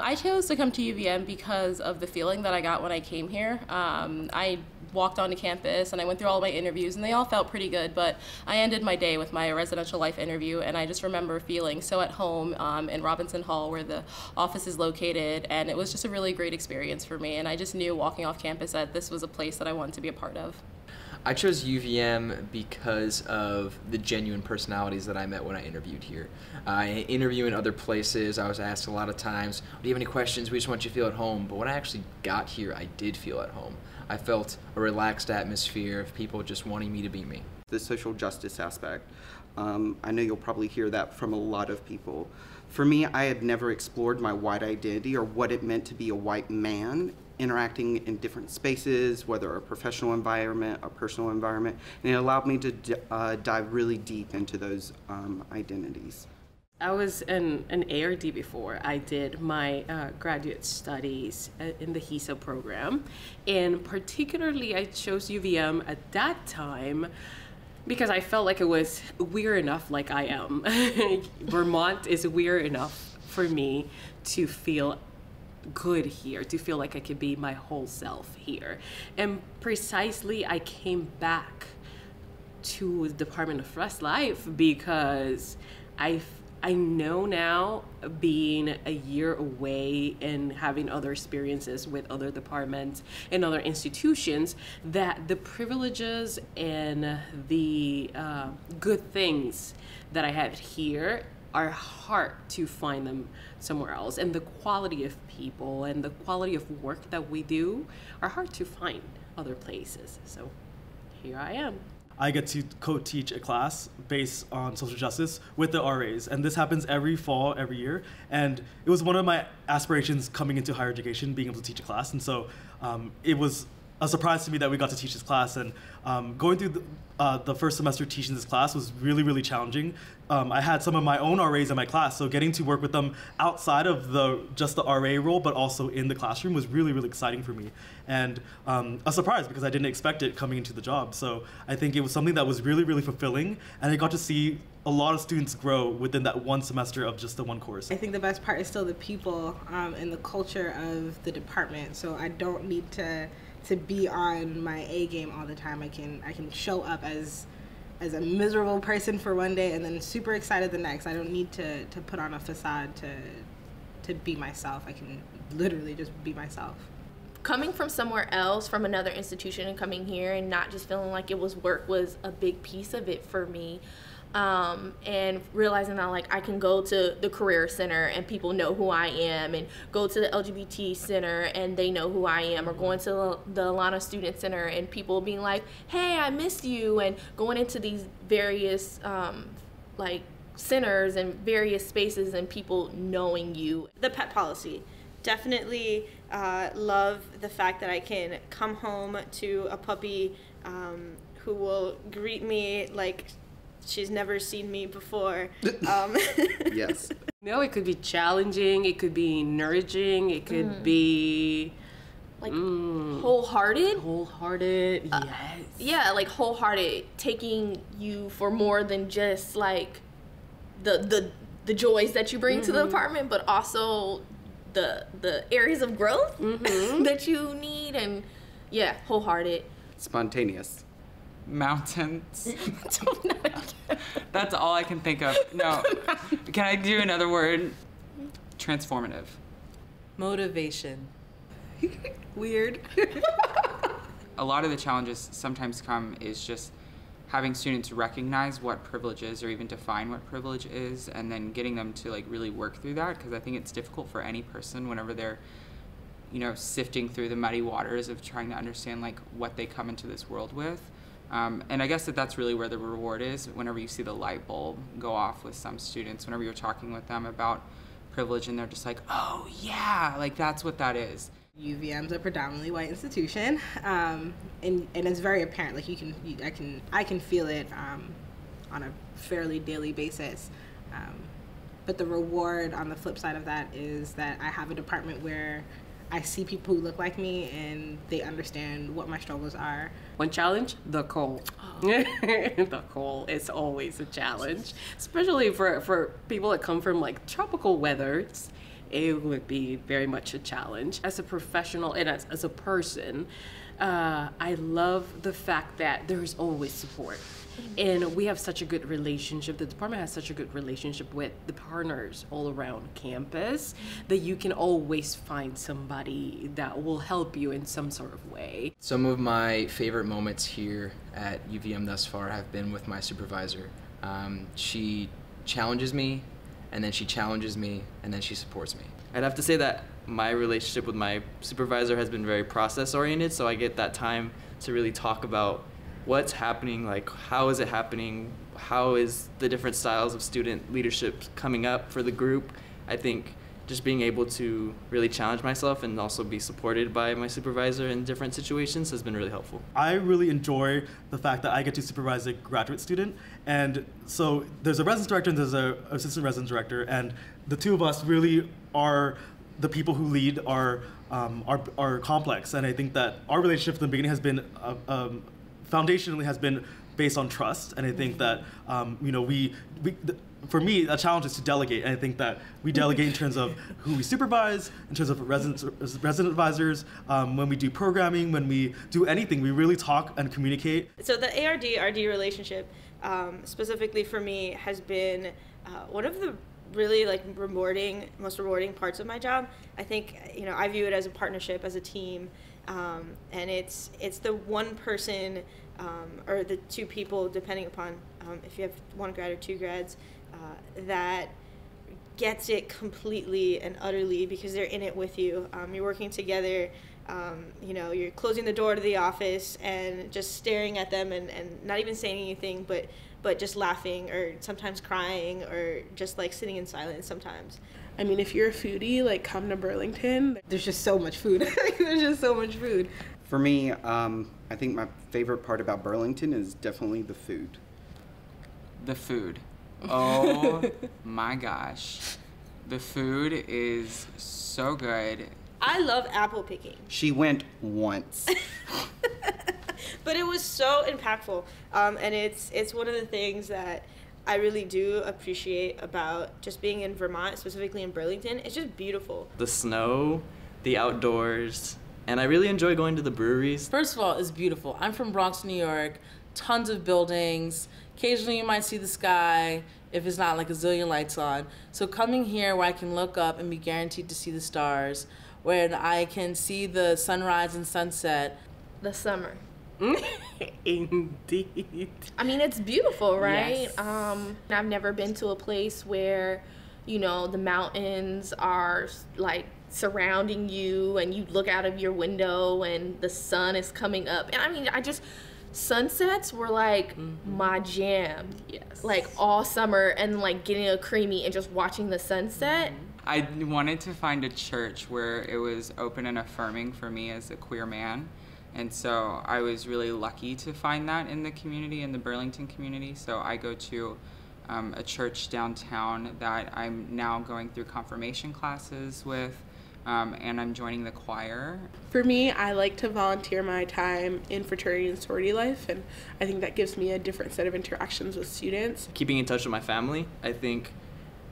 I chose to come to UVM because of the feeling that I got when I came here. I walked onto campus and I went through all my interviews and they all felt pretty good, but I ended my day with my residential life interview and I just remember feeling so at home in Robinson Hall where the office is located, and it was just a really great experience for me, and I just knew walking off campus that this was a place that I wanted to be a part of. I chose UVM because of the genuine personalities that I met when I interviewed here. I interview in other places, I was asked a lot of times, do you have any questions? We just want you to feel at home. But when I actually got here, I did feel at home. I felt a relaxed atmosphere of people just wanting me to be me. The social justice aspect. I know you'll probably hear that from a lot of people. For me, I had never explored my white identity or what it meant to be a white man interacting in different spaces, whether a professional environment, a personal environment, and it allowed me to dive really deep into those identities. I was an ARD before. I did my graduate studies in the HESA program, and particularly I chose UVM at that time because I felt like it was weird enough like I am. Vermont is weird enough for me to feel good here, to feel like I could be my whole self here. And precisely I came back to the Department of ResLife because I know now, being a year away and having other experiences with other departments and other institutions, that the privileges and the good things that I have here are hard to find them somewhere else. And the quality of people and the quality of work that we do are hard to find other places. So here I am. I get to co-teach a class based on social justice with the RAs, and this happens every fall, every year. And it was one of my aspirations coming into higher education, being able to teach a class. And so it was a surprise to me that we got to teach this class. And going through the first semester teaching this class was really, really challenging. I had some of my own RAs in my class, so getting to work with them outside of just the RA role, but also in the classroom was really, really exciting for me. And a surprise because I didn't expect it coming into the job. So I think it was something that was really, really fulfilling, and I got to see a lot of students grow within that one semester of just the one course. I think the best part is still the people and the culture of the department. So I don't need to be on my A game all the time. I can show up as a miserable person for one day and then super excited the next. I don't need to put on a facade to be myself. I can literally just be myself. Coming from somewhere else, from another institution, and coming here and not just feeling like it was work was a big piece of it for me. And realizing that like I can go to the career center and people know who I am, and go to the LGBT center and they know who I am, or going to the Alana Student Center and people being like, hey, I missed you, and going into these various like centers and various spaces and people knowing you. The pet policy. Definitely love the fact that I can come home to a puppy who will greet me like she's never seen me before. Yes. No, it could be challenging, it could be nourishing, it could be like wholehearted. Wholehearted, yes. Yeah, like wholehearted, taking you for more than just like the joys that you bring to the apartment, but also the areas of growth that you need, and yeah, wholehearted. Spontaneous. Mountains. That's all I can think of. No. Can I do another word? Transformative. Motivation. Weird. A lot of the challenges sometimes come is just having students recognize what privilege is, or even define what privilege is, and then getting them to like really work through that, because I think it's difficult for any person whenever they're, you know, sifting through the muddy waters of trying to understand like what they come into this world with. And I guess that's really where the reward is, whenever you see the light bulb go off with some students, whenever you're talking with them about privilege and they're just like, oh yeah, like that's what that is. UVM's a predominantly white institution, and it's very apparent. Like I can feel it on a fairly daily basis. But the reward on the flip side of that is that I have a department where I see people who look like me and they understand what my struggles are. One challenge, the cold. The cold is always a challenge, especially for people that come from like tropical weathers it would be very much a challenge. As a professional and as a person, I love the fact that there's always support. And we have such a good relationship. The department has such a good relationship with the partners all around campus that you can always find somebody that will help you in some sort of way. Some of my favorite moments here at UVM thus far have been with my supervisor. She challenges me, and then she challenges me, and then she supports me. I'd have to say that my relationship with my supervisor has been very process oriented, so I get that time to really talk about what's happening, like how is it happening, how is the different styles of student leadership coming up for the group. I think just being able to really challenge myself and also be supported by my supervisor in different situations has been really helpful. I really enjoy the fact that I get to supervise a graduate student, and so there's a residence director and there's an assistant residence director, and the two of us really are the people who lead our complex. And I think that our relationship from the beginning has been foundationally has been based on trust, and I think that for me, a challenge is to delegate, and I think that we delegate in terms of who we supervise, in terms of resident advisors, when we do programming, when we do anything, we really talk and communicate. So the ARD-RD relationship, specifically for me, has been one of the really most rewarding parts of my job. I think, I view it as a partnership, as a team. And it's the one person or the two people, depending upon if you have one grad or two grads, that gets it completely and utterly because they're in it with you. You're working together. You're closing the door to the office and just staring at them and not even saying anything, but just laughing or sometimes crying or just sitting in silence sometimes. I mean, if you're a foodie, come to Burlington. There's just so much food. There's just so much food. For me, I think my favorite part about Burlington is definitely the food. The food. Oh my gosh. The food is so good. I love apple picking. She went once. But it was so impactful. And it's one of the things that I really do appreciate about just being in Vermont, specifically in Burlington. It's just beautiful. The snow, the outdoors, and I really enjoy going to the breweries. First of all, it's beautiful. I'm from Bronx, New York. Tons of buildings. Occasionally you might see the sky if it's not a zillion lights on. So coming here where I can look up and be guaranteed to see the stars, where I can see the sunrise and sunset. The summer. Indeed. I mean, it's beautiful, right? Yes. I've never been to a place where, the mountains are surrounding you and you look out of your window and the sun is coming up. And I mean, sunsets were my jam. Yes. All summer and getting a creamy and just watching the sunset. I wanted to find a church where it was open and affirming for me as a queer man. And so I was really lucky to find that in the community, in the Burlington community. So I go to a church downtown that I'm now going through confirmation classes with, and I'm joining the choir. For me, I like to volunteer my time in fraternity and sorority life, and I think that gives me a different set of interactions with students. Keeping in touch with my family, I think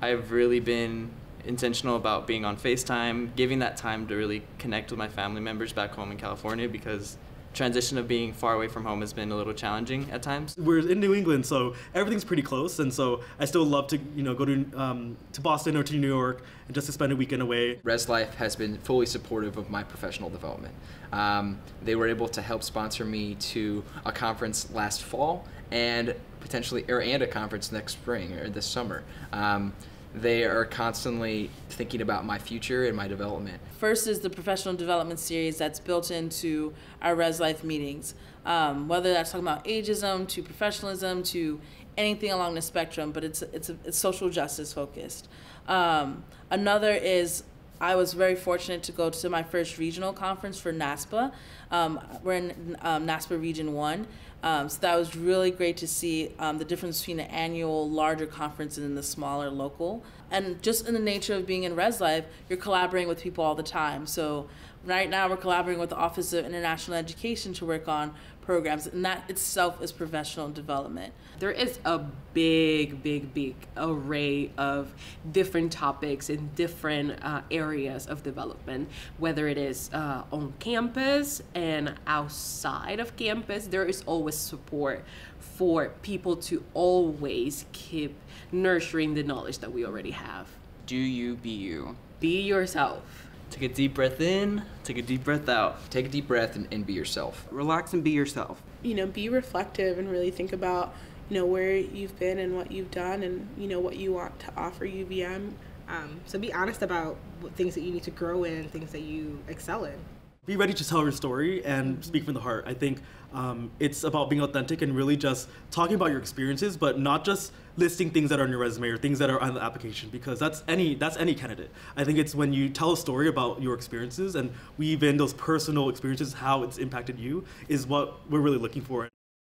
I've really been intentional about being on FaceTime, giving that time to really connect with my family members back home in California, because transition of being far away from home has been a little challenging at times. We're in New England, so everything's pretty close, and so I still love to go to Boston or to New York and just to spend a weekend away. ResLife has been fully supportive of my professional development. They were able to help sponsor me to a conference last fall and a conference next spring or this summer. They are constantly thinking about my future and my development. First is the professional development series that's built into our ResLife meetings, whether that's talking about ageism to professionalism to anything along the spectrum, but it's social justice focused. Another is I was very fortunate to go to my first regional conference for NASPA. We're in NASPA Region 1. So that was really great to see the difference between an annual larger conference and the smaller local. And just in the nature of being in ResLife, you're collaborating with people all the time. So right now we're collaborating with the Office of International Education to work on programs, and that itself is professional development. There is a big array of different topics in different areas of development, whether it is on campus and outside of campus. There is always support for people to always keep nurturing the knowledge that we already have. Do you be you? Be yourself. Take a deep breath in, take a deep breath out. Take a deep breath and be yourself. Relax and be yourself. You know, be reflective and really think about, you know, where you've been and what you've done and, you know, what you want to offer UVM. So be honest about what things that you need to grow in and things that you excel in. Be ready to tell your story and speak from the heart. I think it's about being authentic and really just talking about your experiences, but not just listing things that are on your resume or things that are on the application, because that's any candidate. I think it's when you tell a story about your experiences and weave in those personal experiences, how it's impacted you, is what we're really looking for.